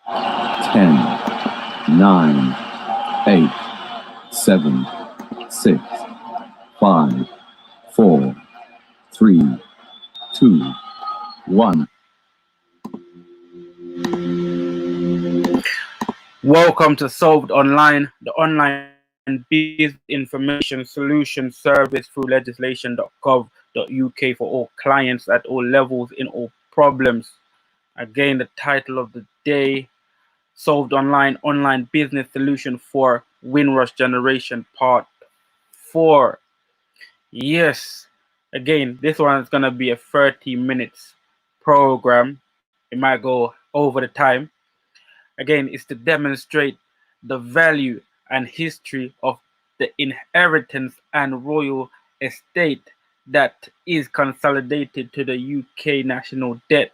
10, 9, 8, 7, 6, 5, 4, 3, 2, 1. Welcome to Solved Online, the online business information solution service through legislation.gov.uk for all clients at all levels in all problems. Again, the title of the day, Solved Online, online business solution for Windrush Generation Part 4. Yes, again, this one is going to be a 30 minutes program. It might go over the time. Again, is to demonstrate the value and history of the inheritance and royal estate that is consolidated to the UK national debt.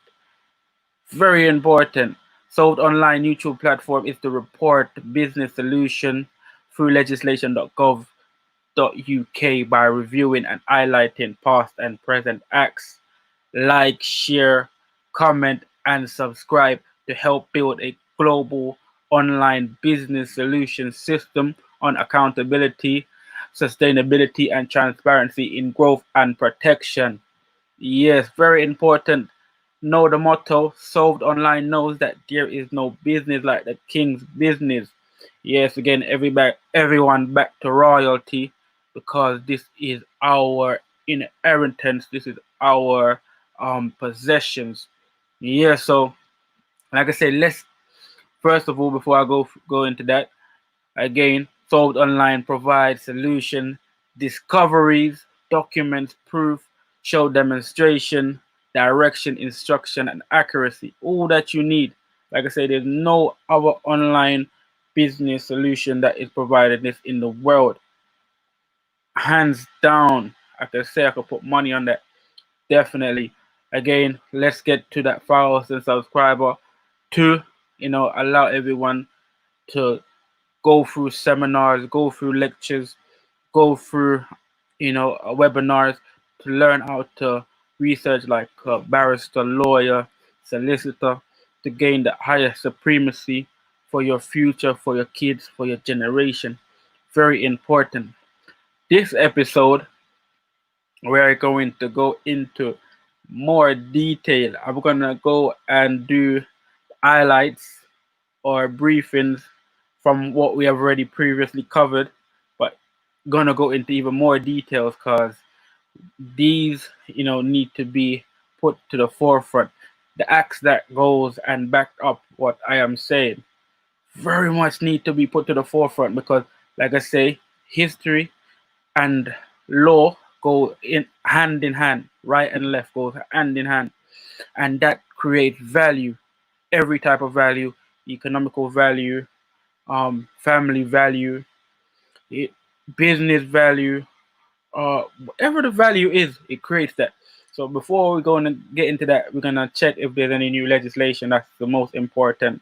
Very important. Solved online YouTube platform is to report business solution through legislation.gov.uk by reviewing and highlighting past and present acts. Like, share, comment, and subscribe to help build a global online business solution system on accountability, sustainability, and transparency in growth and protection. Yes, very important. Know the motto, Solved Online knows that there is no business like the king's business. Yes, again, everyone back to royalty because this is our inheritance. This is our possessions. Yeah, so like I said, let's first of all, before I go into that, again, Solved Online provides solution discoveries, documents, proof, show demonstration, direction, instruction, and accuracy. All that you need. Like I said, there's no other online business solution that is provided this in the world. Hands down, I can say I could put money on that. Definitely. Again, let's get to that 1,000 subscriber to, allow everyone to go through seminars, go through lectures, go through, webinars to learn how to research like a barrister, lawyer, solicitor to gain the highest supremacy for your future, for your kids, for your generation. Very important. This episode, we're going to go into more detail. I'm going to go and do highlights or briefings from what we have already previously covered, but gonna go into even more details because these, need to be put to the forefront. The acts that goes and back up what I am saying very much need to be put to the forefront because, like I say, history and law go in hand. Right and left goes hand in hand, and that creates value. Every type of value, economical value, family value, business value, whatever the value is, it creates that. So before we go and get into that, we're gonna check if there's any new legislation. That's the most important,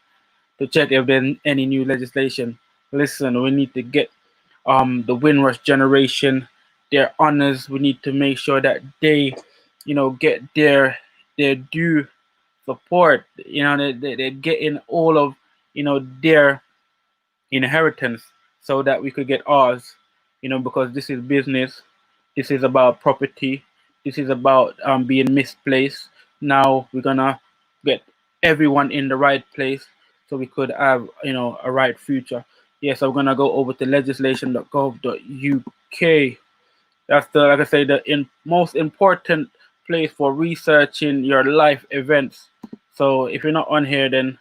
to check if there's any new legislation. Listen, we need to get the Windrush Generation their honors. We need to make sure that they, get their due support. They're getting all of, their inheritance so that we could get ours, because this is business. This is about property. This is about being misplaced. Now we're gonna get everyone in the right place so we could have, a right future. Yes, I'm gonna go over to legislation.gov.uk. That's the, like I say, the most important place for researching your life events. So if you're not on here, then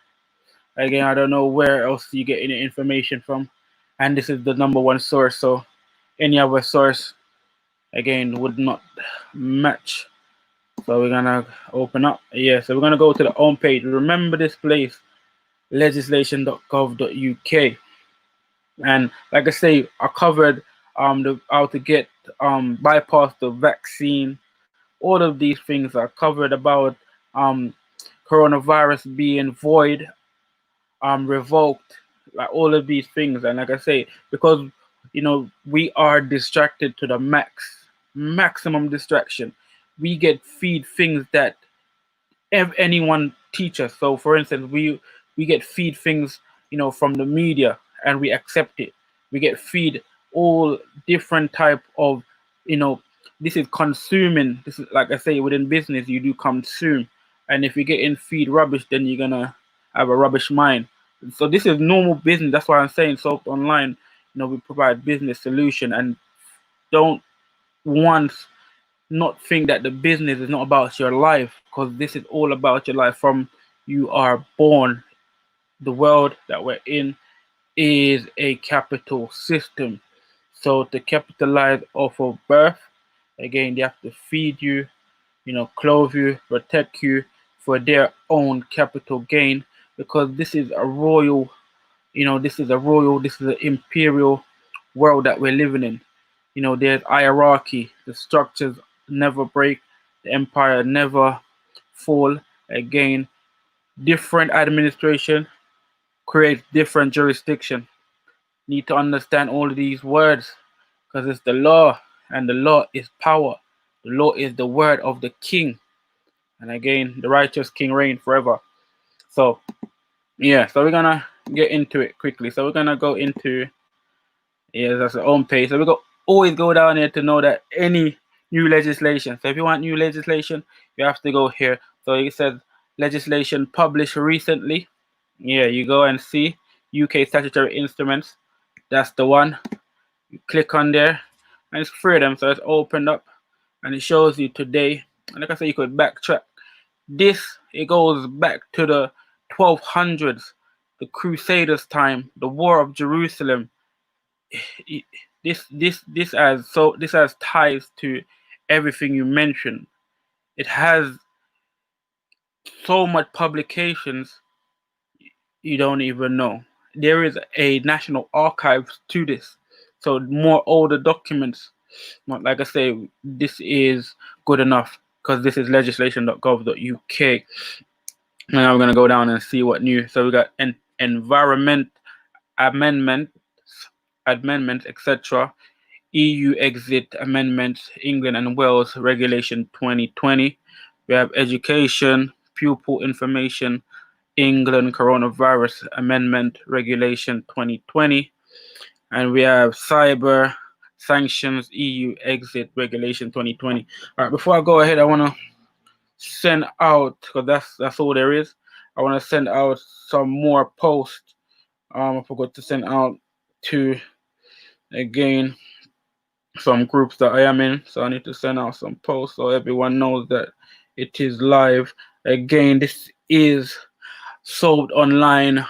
again, I don't know where else you get any information from. And this is the number one source. So any other source, again, would not match. So we're gonna open up. Yeah, so we're gonna go to the home page. Remember this place, legislation.gov.uk. And like I say, I covered how to get bypass the vaccine. All of these things are covered about coronavirus being void, revoked, like all of these things. And like I say, because we are distracted to the maximum distraction, we get feed things that anyone teach us. So for instance, we we get feed things, from the media, and we accept it. We get feed all different type of, you know this is consuming. This is, like I say, within business you do consume, and if you get in feed rubbish, then you're gonna have a rubbish mind. So this is normal business. That's why I'm saying Soap Online, we provide business solution, and don't once not think that the business is not about your life, because this is all about your life from you are born. The world that we're in is a capital system. So to capitalize off of birth, again, they have to feed you, clothe you, protect you for their own capital gain, because this is a royal, this is an imperial world that we're living in. There's hierarchy. The structures never break. The empire never fall. Again, different administration creates different jurisdiction. Need to understand all of these words, because it's the law, and the law is power. The law is the word of the king. And again, the righteous king reign forever. So, yeah, so we're going to get into it quickly. So we're going to go into, that's the home page. So we always go down here to know that any new legislation. So if you want new legislation, you have to go here. So it says legislation published recently. Yeah, you go and see UK statutory instruments. That's the one. You click on there, and it's three of them. So it's opened up, and it shows you today. And like I said, you could backtrack. It goes back to the 1200s, the Crusaders' time, the War of Jerusalem. This has ties to everything you mentioned. It has so much publications you don't even know. There is a national archive to this, so more older documents. But like I say, this is good enough, because this is legislation.gov.uk. Now we're gonna go down and see what new. So we got environment amendments, etc. EU exit amendments, England and Wales regulation 2020. We have education, pupil information, England coronavirus amendment regulation 2020. And we have cyber sanctions, EU exit regulation 2020. All right, before I go ahead, I want to send out, because that's all there is. I want to send out some more posts. I forgot to send out to, again, some groups that I am in, so I need to send out some posts so everyone knows that it is live. Again, this is Sold Online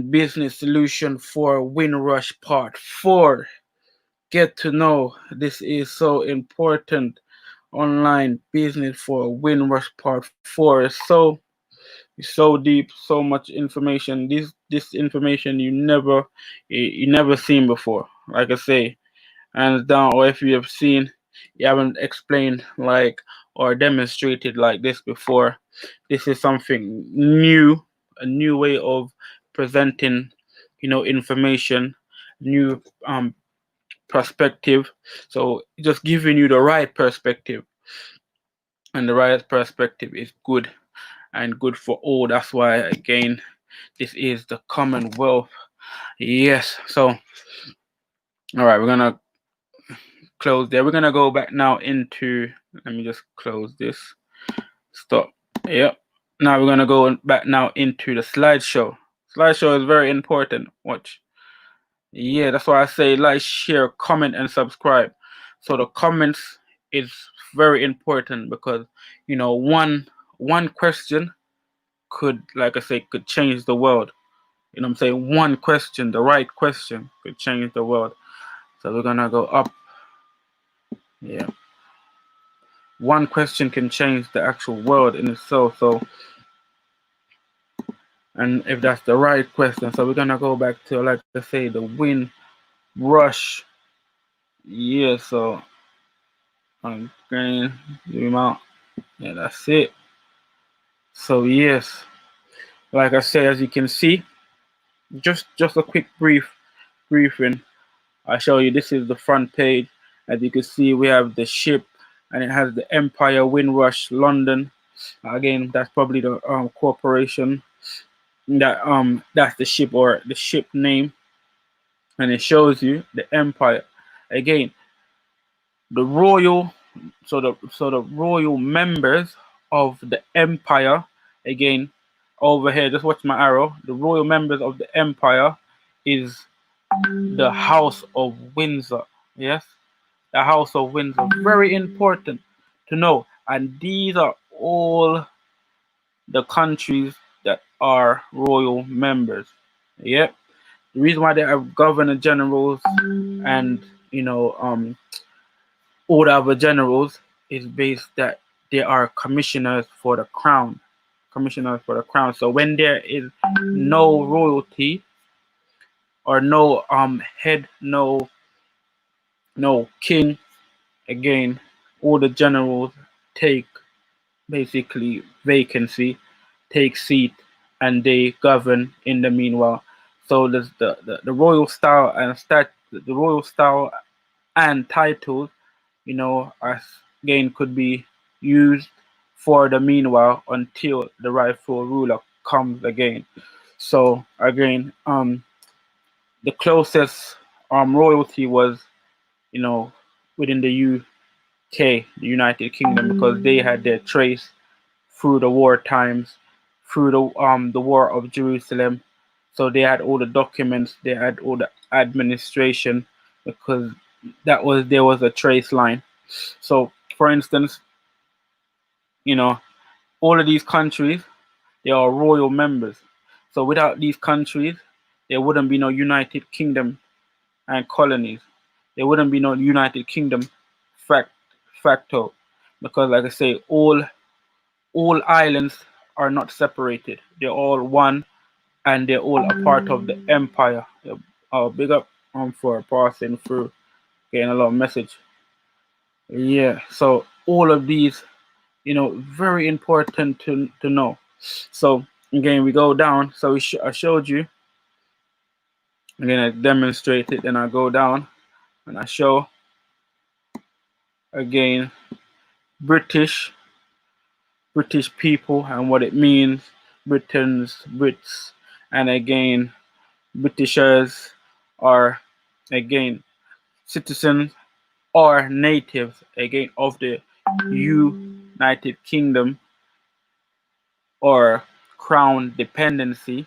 business solution for Windrush Part 4. Get to know, this is so important. Online business for Windrush Part 4 is so deep, so much information. This information you never seen before. Like I say, hands down, or if you have seen, you haven't explained or demonstrated like this before. This is something new, a new way of presenting, information, new perspective. So just giving you the right perspective, and the right perspective is good and good for all. That's why, again, this is the Commonwealth. Yes. So, all right, we're gonna close there. We're gonna go back now into, let me just close this. Stop. Yep. Now we're gonna go back now into the slideshow. Slideshow is very important. Watch. Yeah, that's why I say like, share, comment, and subscribe. So the comments is very important, because one question could, like I say, could change the world. You know what I'm saying? One question, the right question, could change the world. So we're gonna go up. Yeah. One question can change the actual world in itself. So, and if that's the right question, so we're gonna go back to, like I say, the Windrush. Yeah. So I'm going to zoom out. Yeah, that's it. So yes, like I say, as you can see, just a quick briefing. I show you, this is the front page. As you can see, we have the ship, and it has the Empire Windrush London. Again, that's probably the corporation. that's the ship or the ship name, and it shows you the empire. Again, the royal, so the royal members of the empire. Again, over here, just watch my arrow. The royal members of the empire is the House of Windsor. Yes, the House of Windsor. Very important to know. And these are all the countries that are royal members. Yep. The reason why they have governor generals and all the other generals is based that they are commissioners for the crown. Commissioners for the crown. So when there is no royalty or no head, no king, again, all the generals take basically vacancy, take seat, and they govern in the meanwhile. So there's the royal style and the royal style and titles, as again could be used for the meanwhile until the rightful ruler comes again. So again, the closest royalty was, you know, within the UK, the United Kingdom, because they had their trace through the war times, through the War of Jerusalem. So they had all the documents, they had all the administration, because there was a trace line. So, for instance, you know, all of these countries, they are royal members. So without these countries, there wouldn't be no United Kingdom and colonies. There wouldn't be no United Kingdom fact facto, because, like I say, all islands are not separated. They're all one, and they're all a part of the empire. Big up for passing through, getting a lot of message. Yeah. So all of these, very important to know. So again, we go down. So I showed you. Again, I demonstrate it. Then I go down and I show again British British people and what it means. Brits, and again Britishers are again citizens or natives again of the United Kingdom or Crown dependency,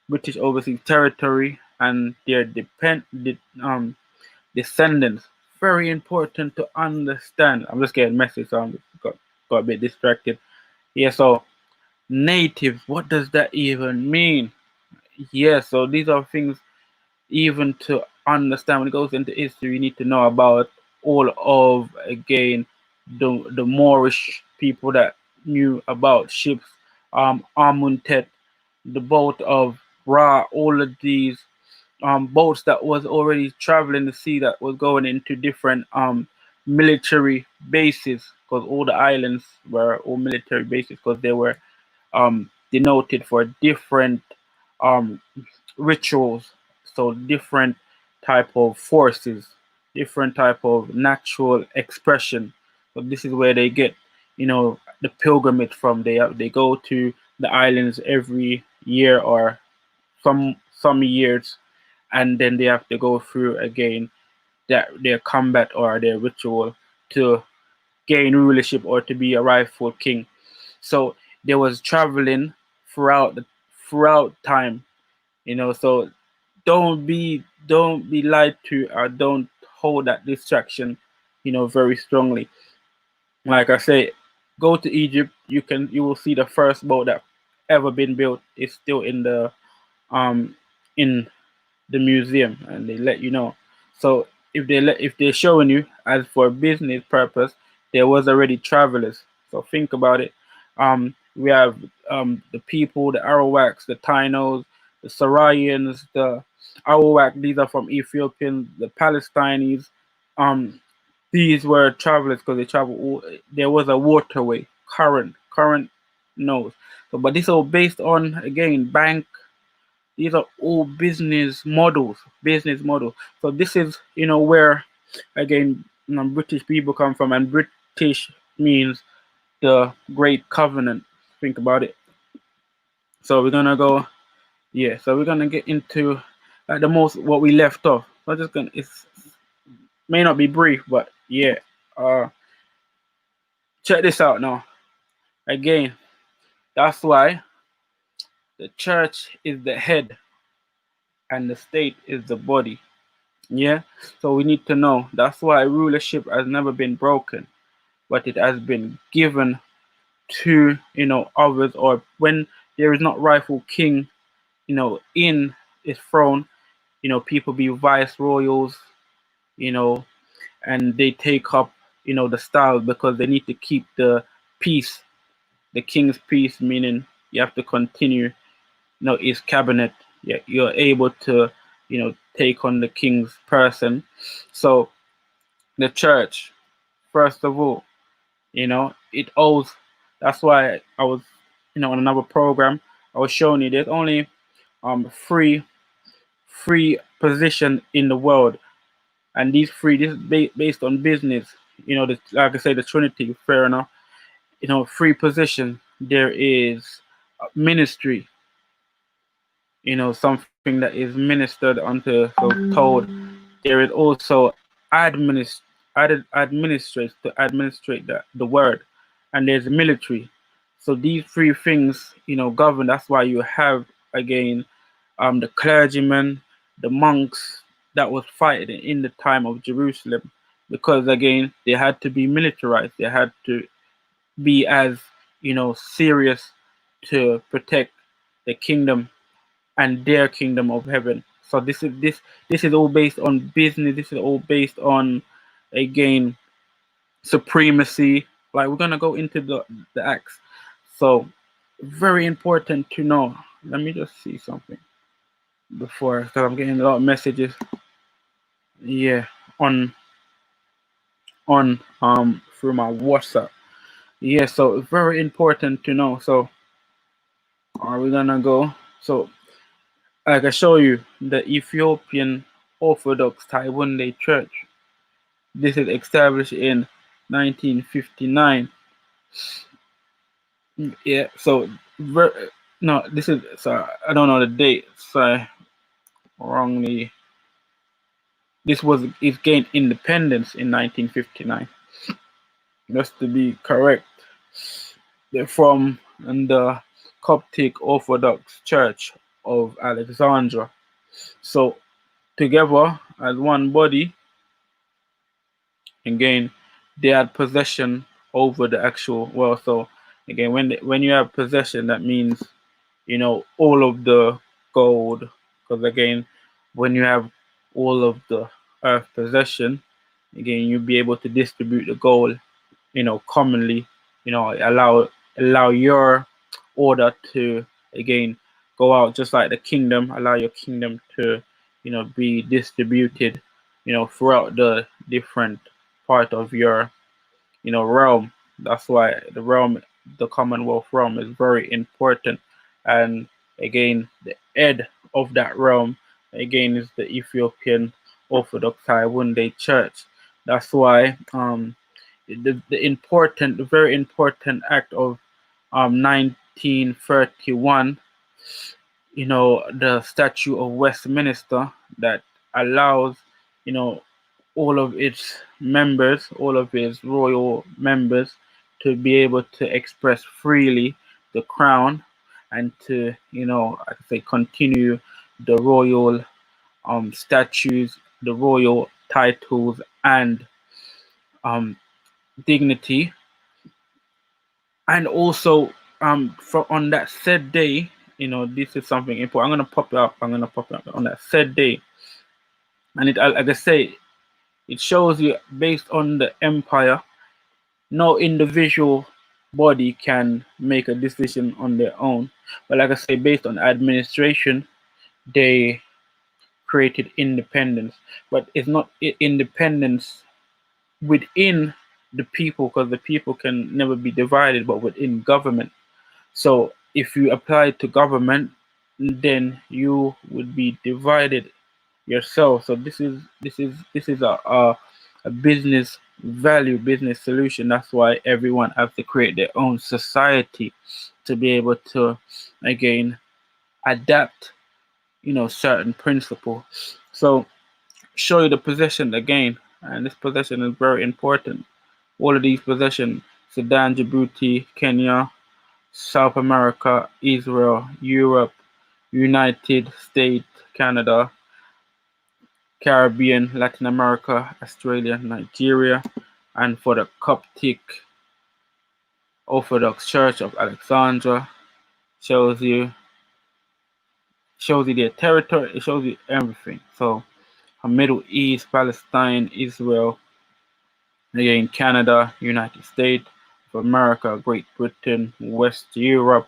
British overseas territory, and their descendants. Very important to understand. I'm just getting messy, so I got a bit distracted. Yeah, so native, what does that even mean? Yeah, so these are things even to understand when it goes into history. You need to know about all of again the Moorish people that knew about ships, Amuntet, the boat of Ra, all of these boats that was already traveling the sea that was going into different military bases, because all the islands were all military bases because they were denoted for different um, rituals, so different type of forces, different type of natural expression. So this is where they get, the pilgrimage from. They go to the islands every year or some years, and then they have to go through again their combat or their ritual to gain rulership or to be a rightful king. So there was traveling throughout time, so don't be lied to, or don't hold that distraction, very strongly. Like I say, go to Egypt, you will see the first boat that ever been built is still um in the museum, and they let you know. So if they're showing you as for business purpose, there was already travelers. So think about it. We have the people, the Arawaks, the Tainos, the Sarayians, the Arawak. These are from Ethiopians, the Palestinians. Um, these were travelers because they travel. There was a waterway, current knows. So, but this all based on again bank. These are all business models. So this is where again British people come from, and British means the Great Covenant. Think about it. So we're gonna go. Yeah, so we're gonna get into like the most what we left off. So I'm just gonna it's may not be brief, but yeah. Check this out now. Again, that's why the church is the head and the state is the body. Yeah. So we need to know that's why rulership has never been broken, but it has been given to others, or when there is not rightful king, in his throne, people be viceroyals, you know, and they take up, the style because they need to keep the peace, the king's peace, meaning you have to continue, his cabinet. Yeah, you're able to, take on the king's person. So the church, first of all, it owes. That's why I was, on another program, I was showing you there's only free position in the world, and these three, this is based on business. Like I say, the Trinity, fair enough. Free position. There is ministry. Something that is ministered unto, so told. There is also administ administrate to administrate the word, and there's military. So these three things, govern. That's why you have, again, the clergymen, the monks that was fighting in the time of Jerusalem, because again they had to be militarized. They had to be as serious to protect the kingdom and their kingdom of heaven. So this is all based on business. This is all based on, again, supremacy. Like, we're gonna go into the acts. So very important to know. Let me just see something before, because I'm getting a lot of messages. Yeah, on through my WhatsApp. Yeah, so very important to know. So are we gonna go? So I can show you the Ethiopian Orthodox Taiwan Day Church. This is established in 1959. Yeah, so no, this is, sorry, I don't know the date. Sorry, wrongly. It gained independence in 1959. Just to be correct. They're from the Coptic Orthodox Church of Alexandria. So together as one body, again, they had possession over the actual world. So again, when you have possession, that means all of the gold. Because again, when you have all of the earth possession, again, you'll be able to distribute the gold, commonly, allow your order to, again, go out, just like the kingdom, allow your kingdom to, be distributed, throughout the different part of your, realm. That's why the Commonwealth realm is very important. And again, the head of that realm, again, is the Ethiopian Orthodox Taiwan Day Church. That's why the very important act of 1931, the Statute of Westminster, that allows, all of its members, all of its royal members, to be able to express freely the crown, and to, I could say, continue the royal statues, the royal titles, and um, dignity. And also, for on that said day, this is something important. I'm gonna pop it up on that said day, and like I say, it shows you, based on the empire, no individual body can make a decision on their own. But like I say, based on administration, they created independence. But it's not independence within the people, because the people can never be divided, but within government. So if you apply to government, then you would be divided yourself. So this is a business value, business solution. That's why everyone has to create their own society to be able to, again, adapt certain principle. So show you the possession again, and this possession is very important. All of these possessions: Sudan, Djibouti, Kenya, South America, Israel, Europe, United States, Canada, Caribbean, Latin America, Australia, Nigeria, and for the Coptic Orthodox Church of Alexandria. Shows you their territory. It shows you everything. So Middle East, Palestine, Israel, again Canada, United States of America, Great Britain, West Europe,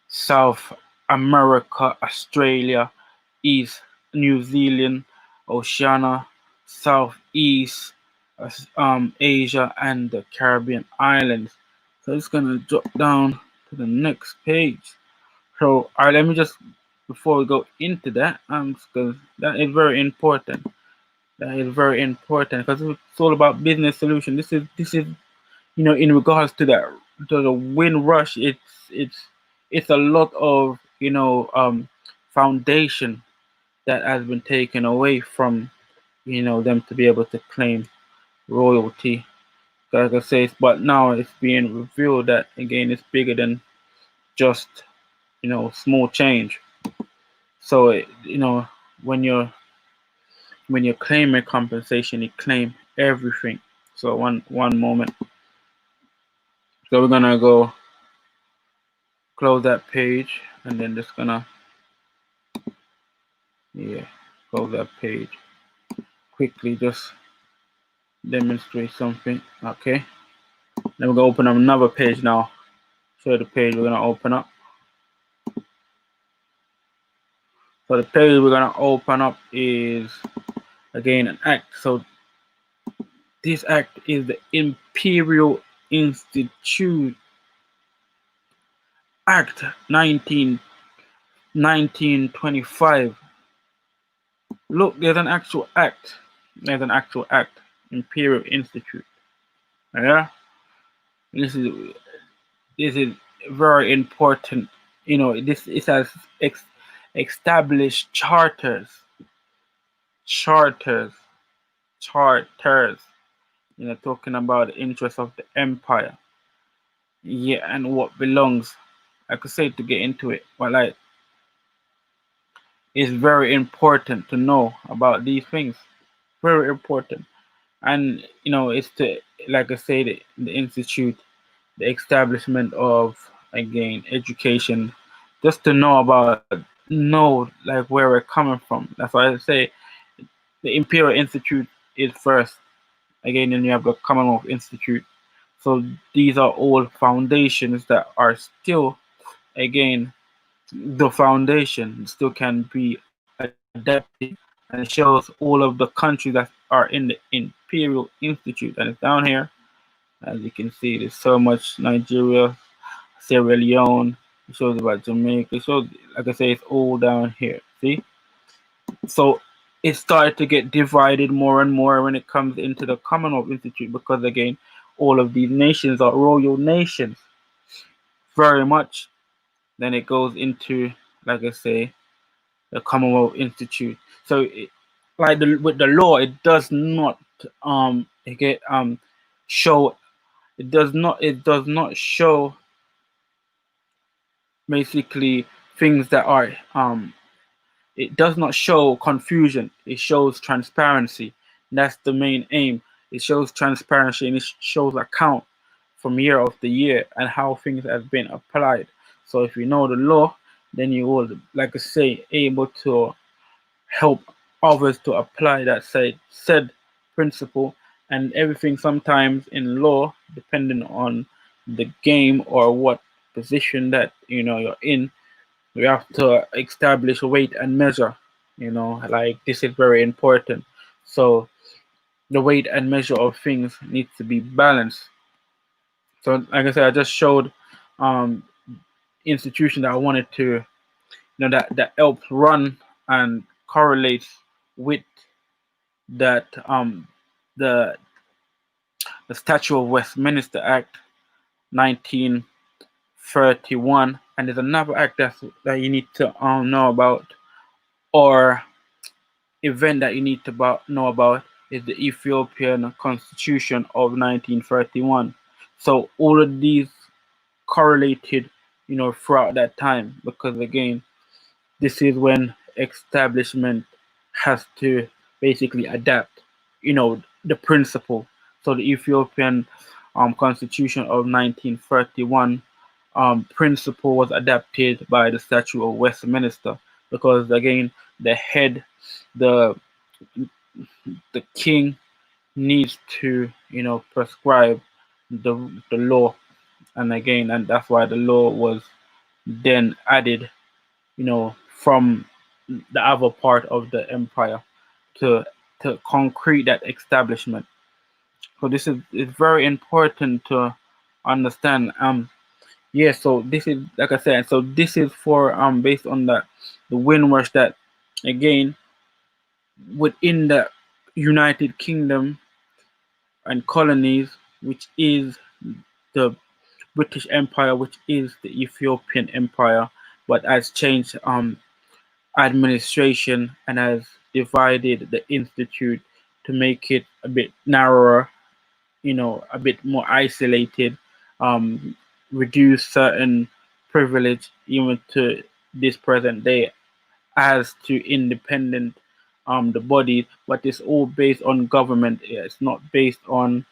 South America, Australia, East New Zealand, Oceania, Southeast Asia, and the Caribbean islands. So it's gonna drop down to the next page. So, all right, let me just before we go into that, because that is very important. That is very important because it's all about business solution. This is in regards to that to the Windrush. It's a lot of foundation that has been taken away from them to be able to claim royalty. Like I say, but now it's being revealed that again it's bigger than just small change. So when you're claiming compensation, you claim everything. So one moment. So we're gonna go close that page and then just gonna close that page quickly, just demonstrate something. Okay, then we're gonna open up another page now. Show you the page we're gonna open up. So the page we're gonna open up is again an act. So this act is the Imperial Institute Act 1925. Look, there's an actual act. There's an actual act. Imperial Institute. Yeah. This is very important. This it has established charters. Charters. Talking about the interests of the empire. Yeah, and what belongs. I could say to get into it, but like it's very important to know about these things. Very important. And it's to, like I say, the institute, the establishment of again education, just to know like where we're coming from. That's why I say the Imperial Institute is first. Again, then you have the Commonwealth Institute. So these are all foundations that are still, again, the foundation still can be adapted, and it shows all of the countries that are in the Imperial Institute, and it's down here. As you can see, there's so much: Nigeria, Sierra Leone. It shows about Jamaica. It shows, like I say, it's all down here. See, so it started to get divided more and more when it comes into the Commonwealth Institute, because again, all of these nations are royal nations, very much. Then it goes into, like I say, the Commonwealth Institute. So, like with the law, it does not show. It does not show basically things that are it does not show confusion. It shows transparency. And that's the main aim. It shows transparency, and it shows account from year after year and how things have been applied. So if you know the law, then you will, like I say, able to help others to apply that said principle. And everything sometimes in law, depending on the game or what position that you're in, we have to establish weight and measure. Like this is very important. So the weight and measure of things needs to be balanced. So like I said, I just showed um institution that I wanted to that helps run and correlates with that the Statute of Westminster Act 1931. And there's another act that you need to know about or event that you need to know about is the Ethiopian Constitution of 1931. So all of these correlated, throughout that time, because again, this is when establishment has to basically adapt, the principle. So the Ethiopian Constitution of 1931 principle was adapted by the Statute of Westminster, because again, the head, the the king needs to, prescribe the law, and that's why the law was then added, from the other part of the empire to concrete that establishment. So this is very important to understand. Yeah. So this is, like I said. So this is for based on the Windrush, that again, within the United Kingdom and colonies, which is the British Empire, which is the Ethiopian Empire, but has changed administration and has divided the institute to make it a bit narrower, a bit more isolated, um, reduce certain privilege even to this present day as to independent the body, but it's all based on government. It's not based on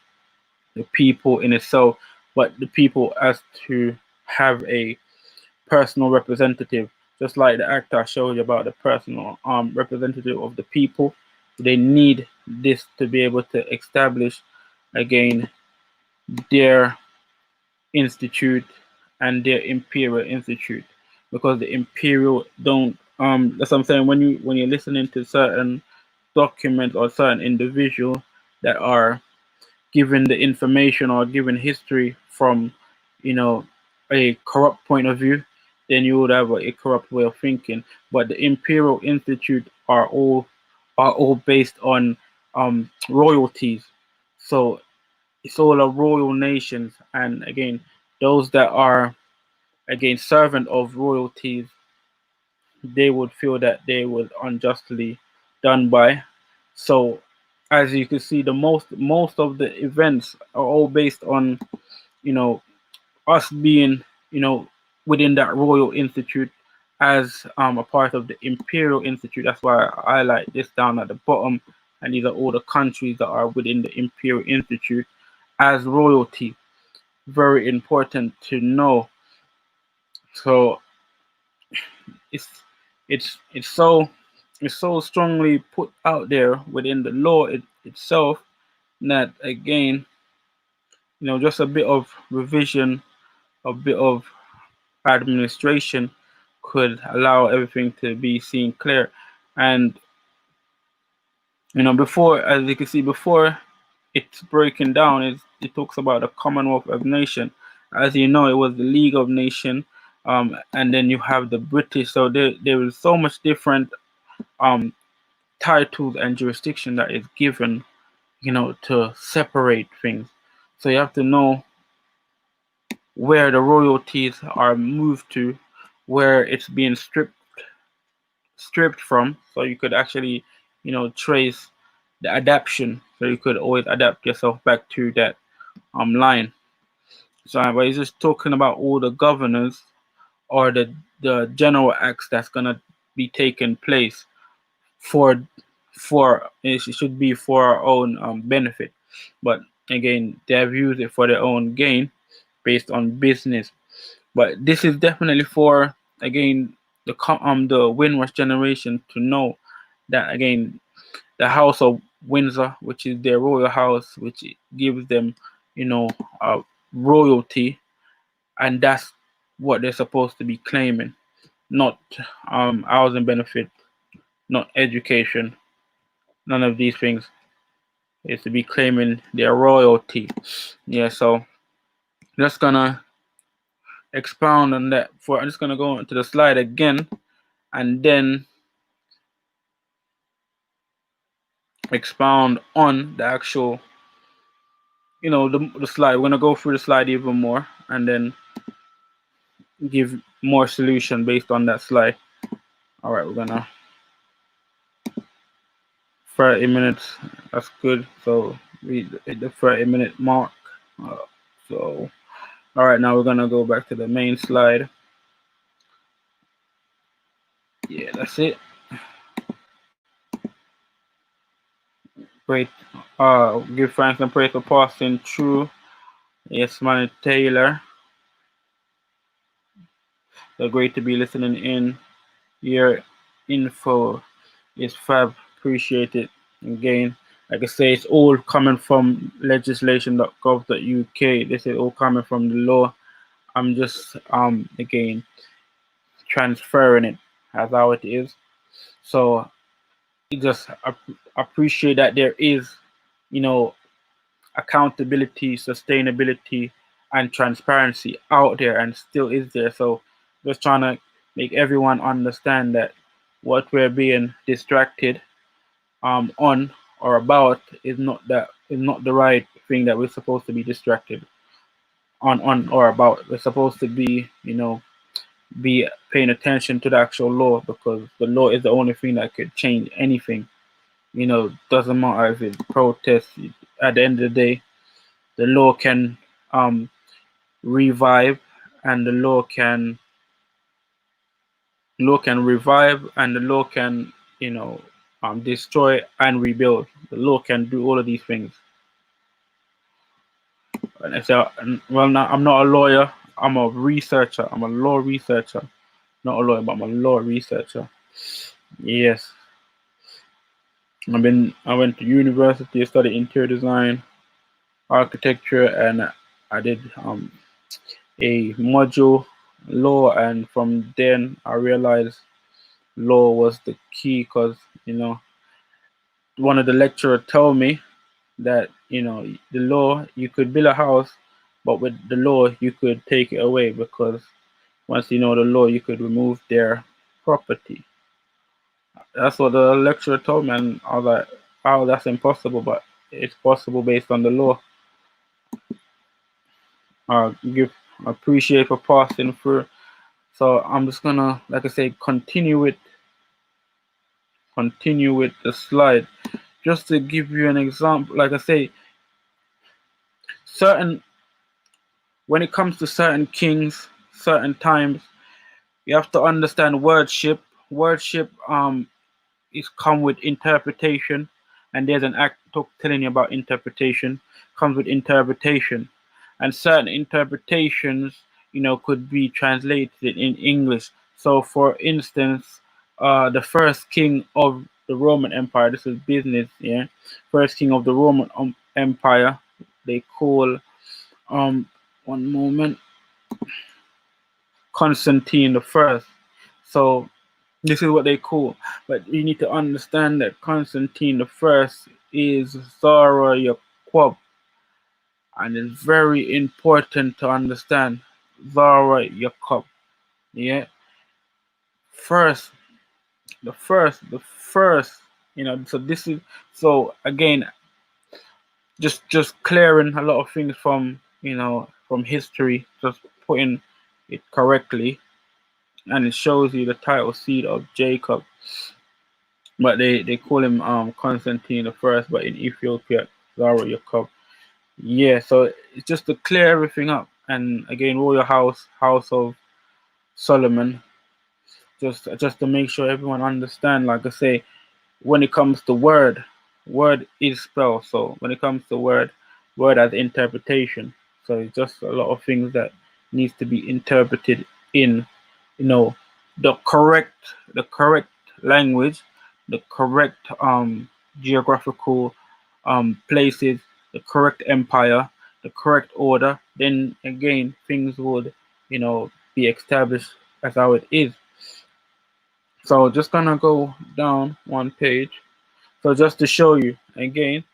the people in itself, but the people as to have a personal representative, just like the actor I showed you about the personal representative of the people. They need this to be able to establish again their institute and their imperial institute, because the imperial don't that's what I'm saying, when you're listening to certain documents or certain individual that are given the information or given history from, you know, a corrupt point of view, then you would have a corrupt way of thinking. But the Imperial Institute are all based on royalties. So it's all a royal nations, and again, those that are again servant of royalties, they would feel that they was unjustly done by. So as you can see, the most of the events are all based on, you know, us being, within that royal institute as a part of the imperial institute. That's why I highlight this down at the bottom, and these are all the countries that are within the imperial institute as royalty. Very important to know. So it's it's so strongly put out there within the law itself, that again, just a bit of revision, a bit of administration could allow everything to be seen clear. And before, as you can see, before it's breaking down, it talks about the Commonwealth of Nations. As you know, it was the League of Nations, and then you have the British. So there is so much different um, titles and jurisdiction that is given, to separate things. So you have to know where the royalties are moved to, where it's being stripped from, so you could actually, trace the adaptation, so you could always adapt yourself back to that line. So but he's just talking about all the governors or the general acts that's gonna be taking place for it should be for our own benefit, but again, they have used it for their own gain based on business. But this is definitely for, again, the Windrush generation to know that again, the House of Windsor, which is their royal house, which gives them, you know, royalty, and that's what they're supposed to be claiming, not housing benefit, not education, none of these things. Is to be claiming their royalty. Yeah, so just gonna expound on that. I'm just gonna go into the slide again, and then expound on the actual, the slide. We're gonna go through the slide even more, and then give more solution based on that slide. All right, we're gonna 30 minutes. That's good. So we hit the 30-minute mark. So all right, now we're gonna go back to the main slide. Yeah, that's it. Great. Give thanks and praise for passing through. Yes, man, Taylor. So great to be listening in. Your info is fab. Appreciate it. Again, like I say, it's all coming from legislation.gov.uk. This is all coming from the law. I'm just again transferring it as how it is. So just appreciate that there is, you know, accountability, sustainability, and transparency out there, and still is there. So just trying to make everyone understand that what we're being distracted on or about is not the right thing that we're supposed to be distracted on or about. We're supposed to be, be paying attention to the actual law, because the law is the only thing that could change anything. Doesn't matter if it's protest. At the end of the day, the law can revive, and the law can revive, and the law can destroy and rebuild. The law can do all of these things. And if well, now I'm not a lawyer. I'm a researcher. I'm a law researcher, not a lawyer, but I'm a law researcher. Yes, I went to university. I studied interior design, architecture, and I did a module law, and from then I realized law was the key, because one of the lecturer told me that the law, you could build a house, but with the law you could take it away, because once you know the law you could remove their property. That's what the lecturer told me, and I was like, oh, that's impossible, but it's possible based on the law. Give appreciate for passing through. So I'm just gonna, like I say, continue with the slide, just to give you an example. Like I say, when it comes to certain kings, certain times, you have to understand wordship. Wordship is come with interpretation, and there's an act telling you about interpretation. Comes with interpretation, and certain interpretations, could be translated in English. So, for instance, the first king of the Roman Empire. This is business, yeah. First king of the Roman Empire. They call one moment, Constantine the First. So this is what they call. But you need to understand that Constantine the First is Zara Yaqub, and it's very important to understand Zara Yaqub. Yeah, first, the first. So this is, so again, just clearing a lot of things from from history, just putting it correctly, and it shows you the title seed of Jacob. But they call him Constantine the First, but in Ethiopia, Zara Yaqub. Yeah, so it's just to clear everything up, and again, royal house of Solomon, just to make sure everyone understand. Like I say, when it comes to word is spell. So when it comes to word has interpretation. So it's just a lot of things that needs to be interpreted in, the correct language, the correct geographical places, the correct empire, the correct order. Then again, things would be established as how it is. So just gonna go down one page. So just to show you again,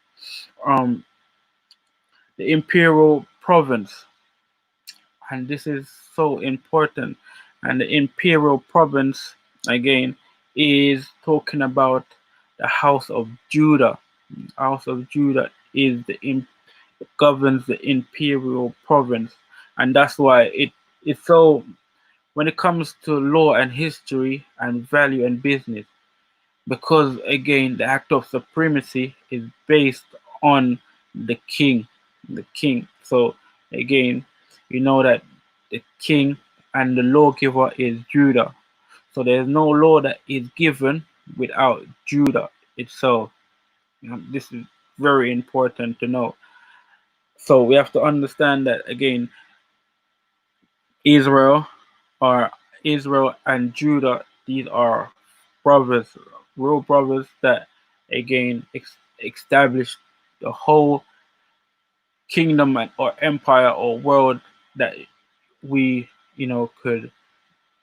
the imperial province, and this is so important. And the imperial province again is talking about the house of Judah. House of Judah is governs the imperial province, and that's why it's so. When it comes to law and history and value and business, because again the act of supremacy is based on the king. So again, you know that the king and the lawgiver is Judah. So there's no law that is given without Judah itself. This is very important to know. So we have to understand that again, Israel or Israel and Judah, these are brothers, real brothers that again established the whole kingdom or empire or world that we could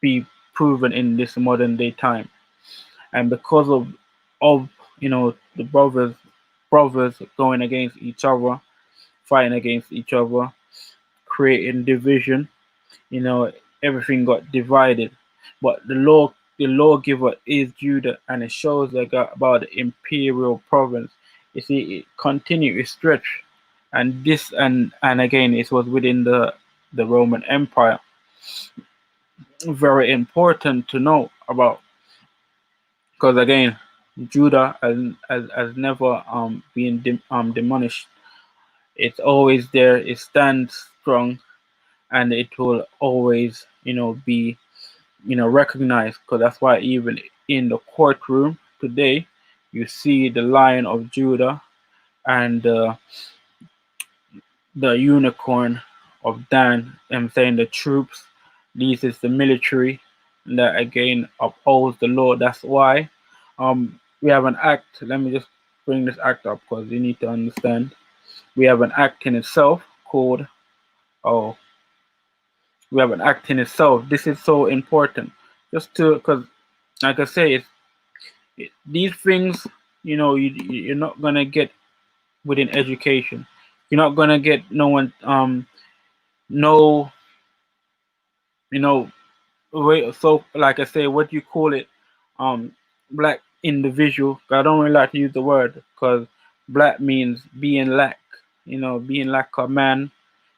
be proven in this modern day time. And because of the brothers going against each other, fighting against each other, creating division, you know, everything got divided. But the lawgiver is Judah, and it shows about the imperial province. You see, it continued, it stretched, and and again, it was within the Roman Empire. Very important to know about, because again, Judah has never been demolished. It's always there. It stands strong, and it will always be recognized, because that's why even in the courtroom today you see the Lion of Judah and the unicorn of Dan. I'm saying the troops, this is the military that again upholds the law. That's why we have an act. Let me just bring this act up, because you need to understand. We have an act in itself called, oh, we have an act in itself. This is so important, just to, because like I say, these things, you're not gonna get within education. You're not gonna get no one, no, you know, so like I say, what you call it, um, black individual. I don't really like to use the word, because black means being lack, being like a man,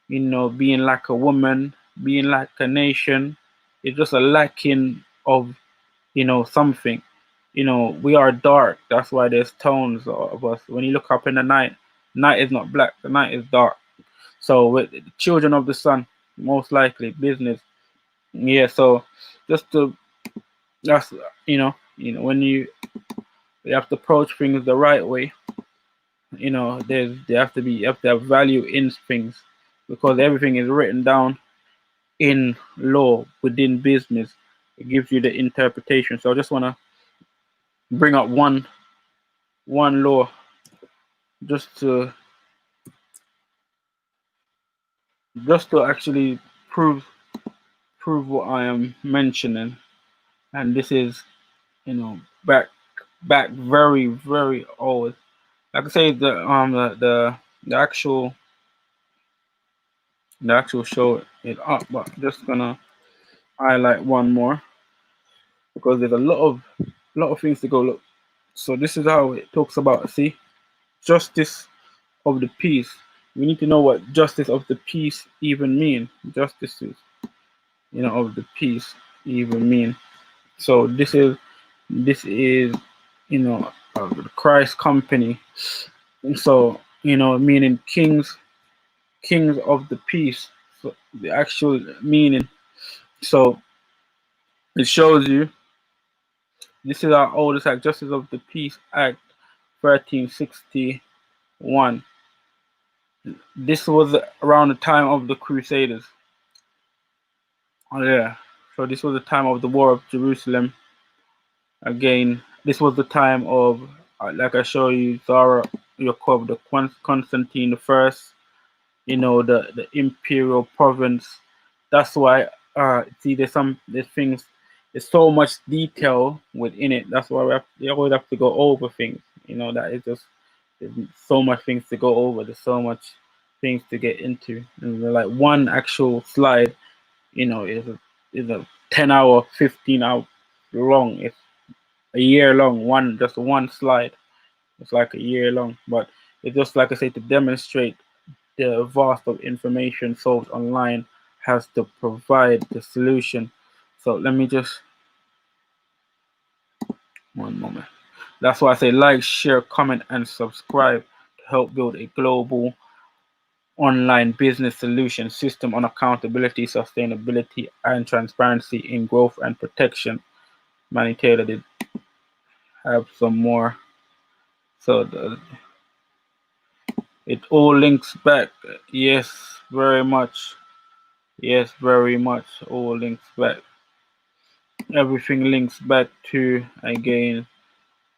being like a woman, being like a nation. It's just a lacking of something. We are dark. That's why there's tones of us. When you look up in the night, night is not black. The night is dark. So with the children of the sun, most likely business. Yeah. So just to that's when you have to approach things the right way. You have to have value in things, because everything is written down in law within business. It gives you the interpretation. So I just want to bring up one law, just to actually prove what I am mentioning. And this is back very very old. Like I say, the actual show is up, but I'm just gonna highlight one more, because there's a lot of things to go look. So this is how it talks about, see, justice of the peace. We need to know what justice of the peace even mean. Justices, of the peace even mean. So this is Christ company. So meaning kings of the peace. So the actual meaning. So it shows you, this is our oldest act, Justice of the Peace Act 1361. This was around the time of the Crusaders. Oh yeah. So this was the time of the War of Jerusalem. Again, this was the time of, like I show you, Zara Yaakov, the Constantine the First. The imperial province. That's why see, there's things, there's so much detail within it. That's why you always have to go over things. That is just, there's so much things to go over. There's so much things to get into. And like one actual slide, is a 10-hour, 15-hour long. It's a year long. One slide. It's like a year long. But it's just, like I say, to demonstrate the vast of information sold online has to provide the solution. So let me just, one moment. That's why I say like, share, comment, and subscribe to help build a global online business solution system on accountability, sustainability, and transparency in growth and protection. Manny Taylor did have some more. So it all links back. Yes, very much. Yes, very much. All links back. Everything links back to, again,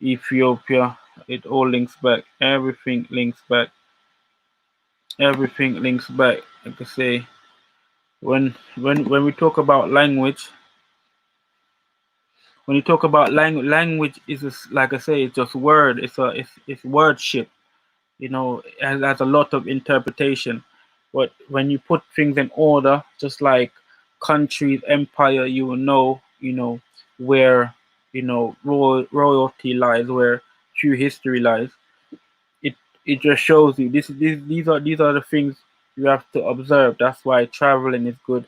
Ethiopia. It all links back. Everything links back. Everything links back. Like I say, when we talk about language, when you talk about language is just, like I say, it's just word. It's wordship. It has a lot of interpretation. But when you put things in order, just like countries, empire, you will know where royalty lies, where true history lies. It it just shows you these are the things you have to observe. That's why traveling is good.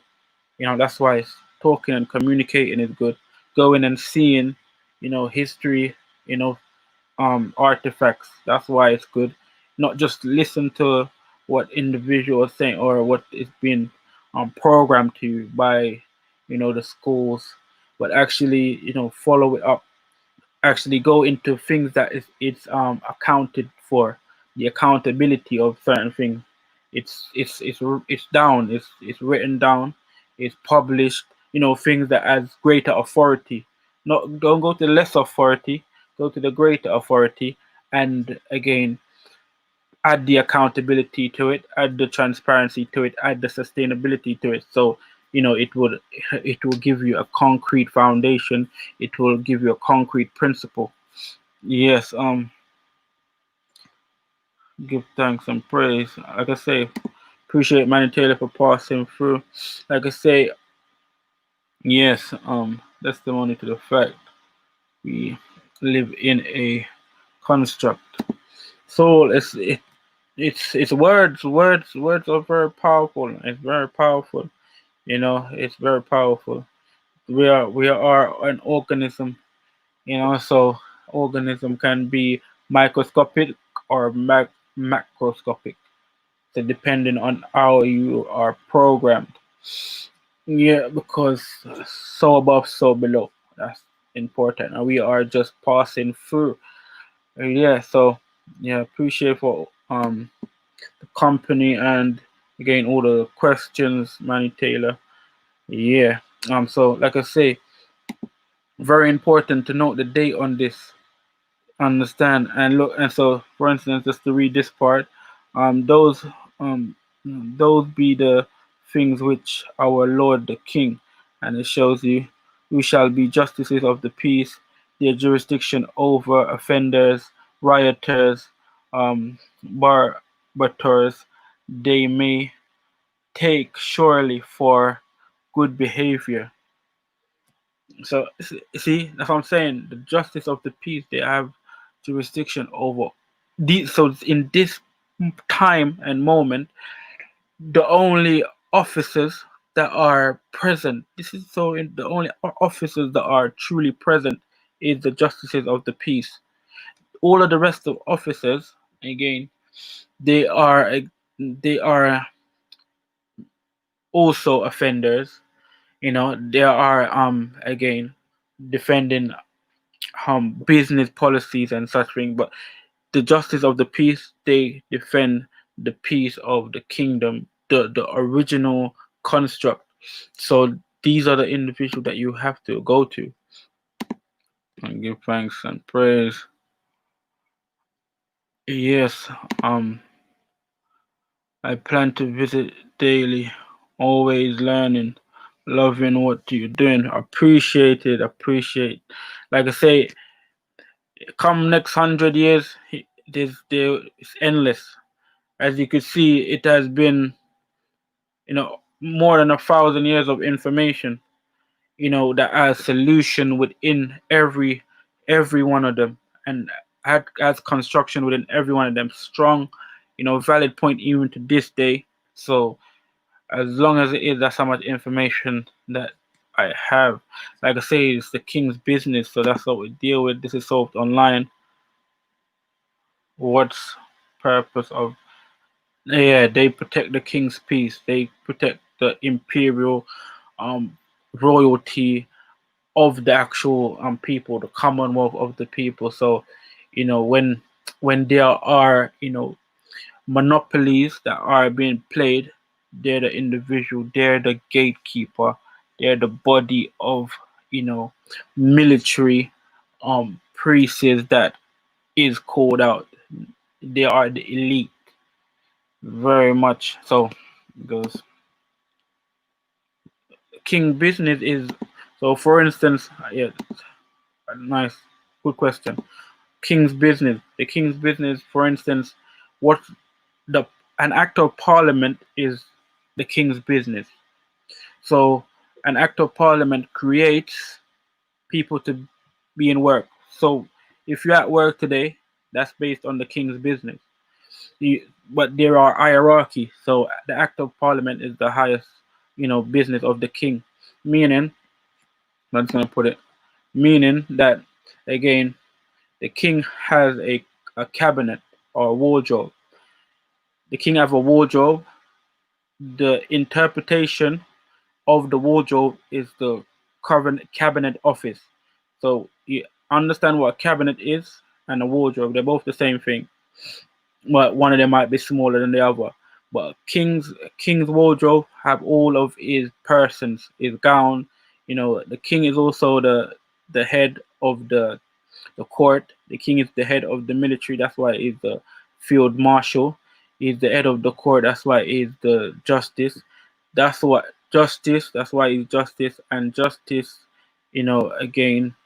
That's why talking and communicating is good. Going and seeing, history, you know, artifacts. That's why it's good. Not just listen to what individuals saying or what is being programmed to you by, the schools, but actually, follow it up, actually go into things that is it's accounted for, the accountability of certain things. It's down, it's written down, it's published, things that has greater authority. Not Don't go to the less authority, go to the greater authority, and again, add the accountability to it, add the transparency to it, add the sustainability to it. So it will give you a concrete foundation. It will give you a concrete principle. Yes. Give thanks and praise. Like I say, appreciate Manny Taylor for passing through. Like I say, yes. Testimony to the fact we live in a construct. So it's words are very powerful. It's very powerful. It's very powerful. We are an organism. So organism can be microscopic or macroscopic. So depending on how you are programmed. Yeah, because so above, so below. That's important, and we are just passing through. Yeah. So yeah, appreciate for the company, and again all the questions, Manny Taylor. Yeah. So like I say, very important to note the date on this. Understand and look, and so for instance, just to read this part, those those be the things which our Lord the King, and it shows you, who shall be justices of the peace, their jurisdiction over offenders, rioters, barbators, they may take surely for good behavior. So see, that's what I'm saying. The justice of the peace, they have jurisdiction over these. So in this time and moment, the only officers that are present. This is so. In the only officers that are truly present is the justices of the peace. All of the rest of officers, again, they are also offenders. They are again defending business policies and such thing, but the justice of the peace, they defend the peace of the kingdom, the original construct. So these are the individuals that you have to go to and give thanks and praise. Yes. I plan to visit daily, always learning, loving what you're doing. Appreciate it. Appreciate. Like I say, come next 100 years, it's endless. As you could see, it has been, more than 1,000 years of information, that has solution within every one of them, and has construction within every one of them. Strong, valid point even to this day. So as long as it is, that's how much information that I have. Like I say, it's the king's business, so that's what we deal with. This is solved online. What's purpose of? Yeah, they protect the king's peace. They protect the imperial um royalty of the actual people, the commonwealth of the people. So, when there are monopolies that are being played, they're the individual, they're the gatekeeper, they're the body of military priests that is called out. They are the elite, very much so. It goes king business is, so for instance, yeah, nice, good question. King's business, the king's business, for instance, what the an act of parliament is the king's business. So an act of parliament creates people to be in work. So if you're at work today, that's based on the king's business. But there are hierarchy. So the act of parliament is the highest, business of the king. Meaning, I'm just gonna put it, meaning that again, the king has a cabinet or a wardrobe. The king have a wardrobe. The interpretation of the wardrobe is the current cabinet office. So you understand what a cabinet is and a wardrobe. They're both the same thing, but one of them might be smaller than the other. But king's wardrobe have all of his persons, his gown. The king is also the head of the court. The king is the head of the military. That's why he's the field marshal. He's the head of the court. That's why he's the justice. That's what justice. That's why he's justice. And justice, again,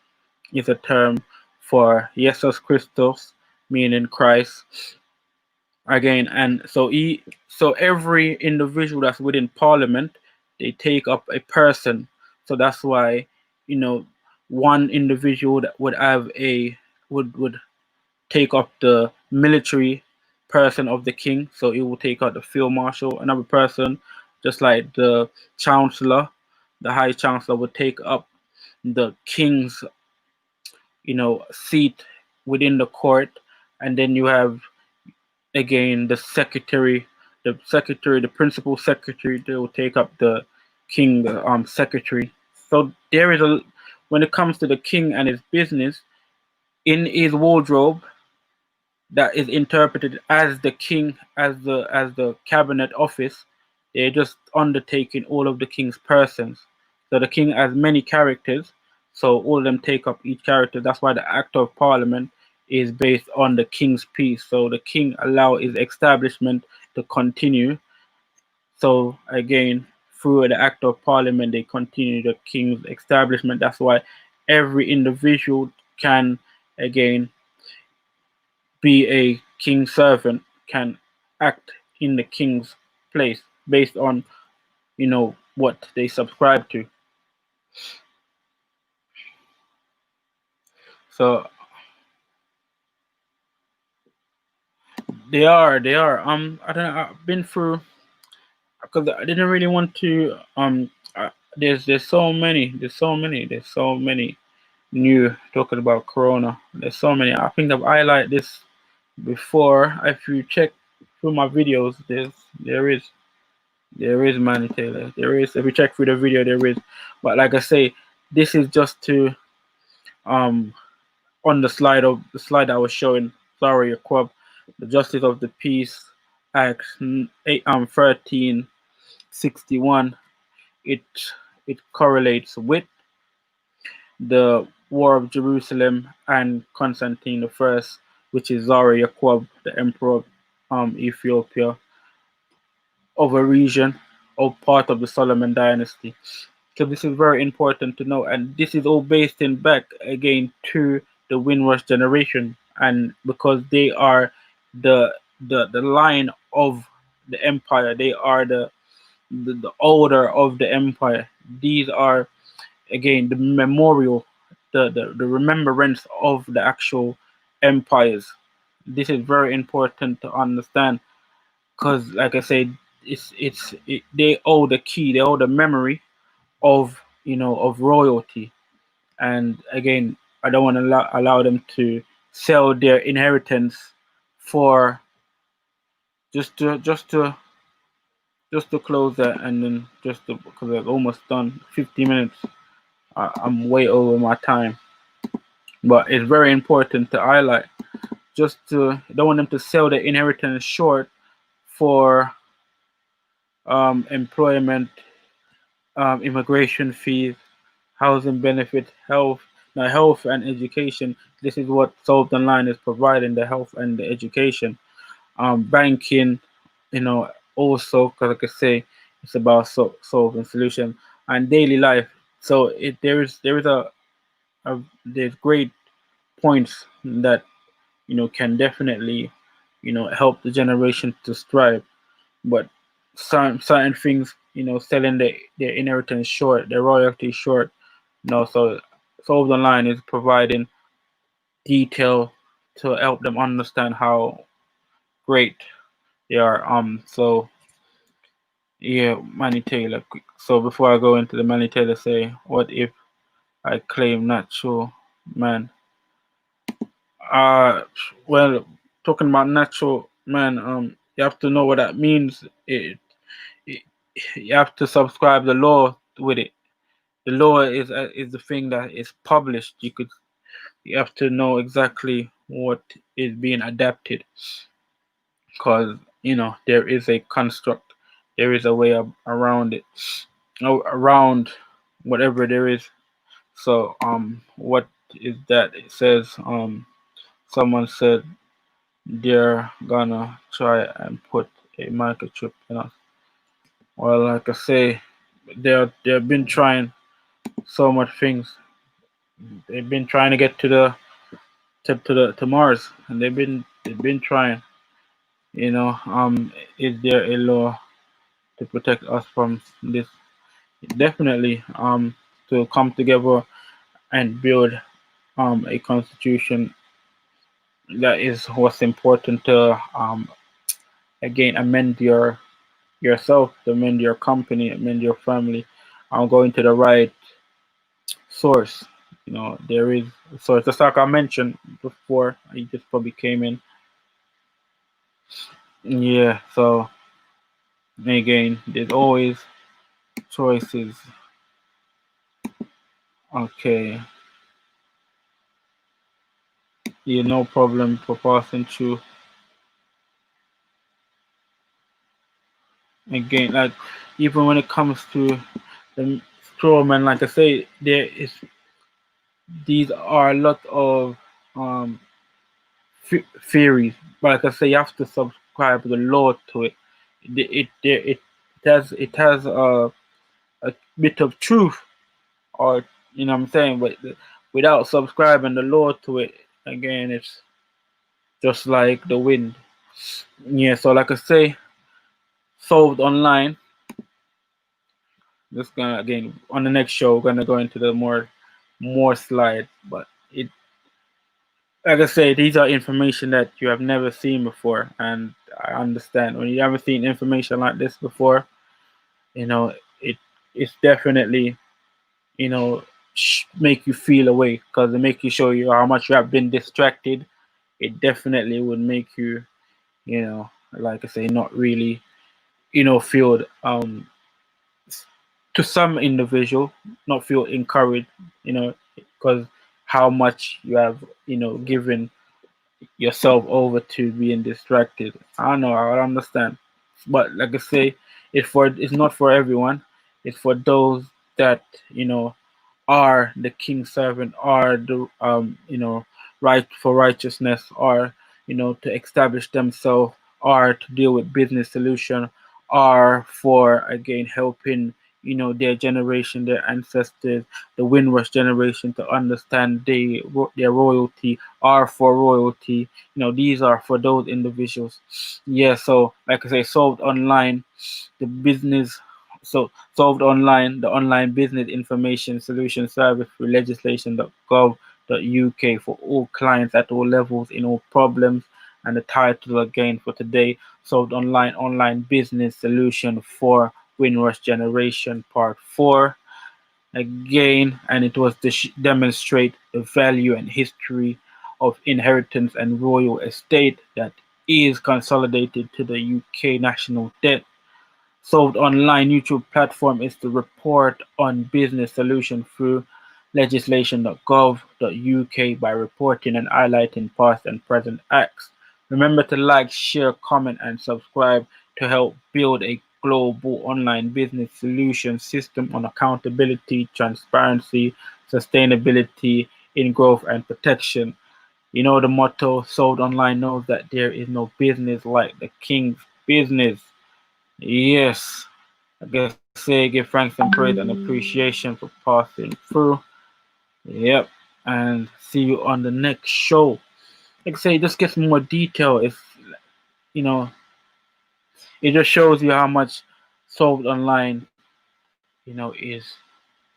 is a term for Jesus Christos, meaning Christ. Again, and so every individual that's within Parliament, they take up a person. So that's why, one individual that would have a would take up the military person of the king, so he will take out the field marshal. Another person, just like the chancellor, the high chancellor, would take up the king's, seat within the court. And then you have again the principal secretary, they will take up the king secretary. So there is a when it comes to the king and his business, in his wardrobe, that is interpreted as the king, as the cabinet office. They're just undertaking all of the king's persons. So the king has many characters, so all of them take up each character. That's why the act of parliament is based on the king's peace. So the king allow his establishment to continue. So again, through the act of parliament, they continue the king's establishment. That's why every individual can again be a king's servant, can act in the king's place based on what they subscribe to. So they are I don't know, I've been through, because I didn't really want to there's so many new, talking about corona. There's so many. I think I've highlighted this before. If you check through my videos, there is Manny Taylor. There is. If you check through the video, there is. But like I say, this is just to um on the slide that I was showing. Sorry, Quab, the Justice of the Peace Act 1361. It it correlates with the War of Jerusalem and Constantine the First, which is Zara Yaqub, the Emperor of Ethiopia, of a region or part of the Solomon dynasty. So this is very important to know, and this is all based in back again to the Windrush generation, and because they are the line of the empire, they are the order of the empire. These are again the memorial, the remembrance of the actual empires. This is very important to understand, because like I said, they owe the key, they owe the memory of of royalty. And again, I don't want to allow them to sell their inheritance for just to close that, and then just to, because I've almost done 50 minutes. I'm way over my time, but it's very important to highlight. Just to don't want them to sell their inheritance short for employment, immigration fees, housing benefits, health. Now, health and education. This is what Solved Online is providing: the health and the education. Banking, also, because like I say, it's about solving solution and daily life. So there is there's great points that can definitely help the generation to strive. But certain things, selling their inheritance short, their royalty short. So Solved Online is providing detail to help them understand how great they are. So yeah, Manny Taylor. So before I go into the Manny Taylor, say, what if I claim natural man? Uh, well, talking about natural man, you have to know what that means. It you have to subscribe the law with it. The law is the thing that is published. You have to know exactly what is being adapted, because there is a construct, there is a way around it, around whatever there is. So what is that? It says someone said they're gonna try and put a microchip in us. Well, like I say, they've been trying so much things. They've been trying to get to Mars, and they've been trying. Is there a law to protect us from this? Definitely. To come together and build a constitution, that is what's important to again amend yourself, to amend your company, amend your family. I'm going to the right source. There is a source. Just like I mentioned before, you just probably came in. Yeah, so again, there's always choices. Okay, yeah, no problem for passing through. Again, like, even when it comes to the strawman, like I say, there is these are a lot of um theories, but like I say, you have to subscribe the law to it. It has a bit of truth, or what I'm saying, but without subscribing the law to it, again, it's just like the wind. Yeah, so like I say, Solved Online. Just gonna, again, on the next show, we're gonna go into the more slides, but it like I say, these are information that you have never seen before, and I understand when you haven't seen information like this before. You know, it it's definitely make you feel away, because it make you show you how much you have been distracted. It definitely would make you, like I say, not really, feel to some individual, not feel encouraged, because how much you have, given yourself over to being distracted. I know, I understand, but like I say, it's not for everyone. It's for those that are the king's servant, are the right for righteousness, are to establish themselves, are to deal with business solution, are for, again, helping their generation, their ancestors, the Windrush generation, to understand their royalty, are for royalty. These are for those individuals. Yeah, so like I say, Solved Online, the business. So Solved Online, the online business information solution service for legislation.gov.uk for all clients at all levels in all problems. And the title again for today: Solved Online, online business solution for Windrush Generation Part 4. again, and it was to demonstrate the value and history of inheritance and royal estate that is consolidated to the UK national debt. Solved online YouTube platform is to report on business solution through legislation.gov.uk by reporting and highlighting past and present acts. Remember to like, share, comment, and subscribe to help build a global online business solution system on accountability, transparency, sustainability in growth and protection. You know the motto, Sold Online knows that there is no business like the king's business. Yes, I guess say give thanks and praise and appreciation for passing through. Yep, and see you on the next show. Like I say, just get some more detail. If you know, it just shows you how much Solved Online, is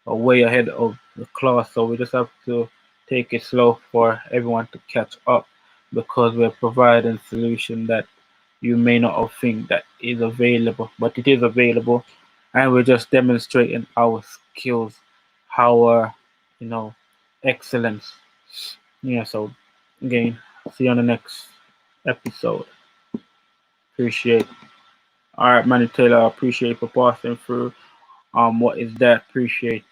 way ahead of the class. So we just have to take it slow for everyone to catch up because we're providing solution that you may not have think that is available, but it is available, and we're just demonstrating our skills, our you know excellence. Yeah. So again, see you on the next episode. Appreciate. All right, Manny Taylor. Appreciate for passing through. What is that? Appreciate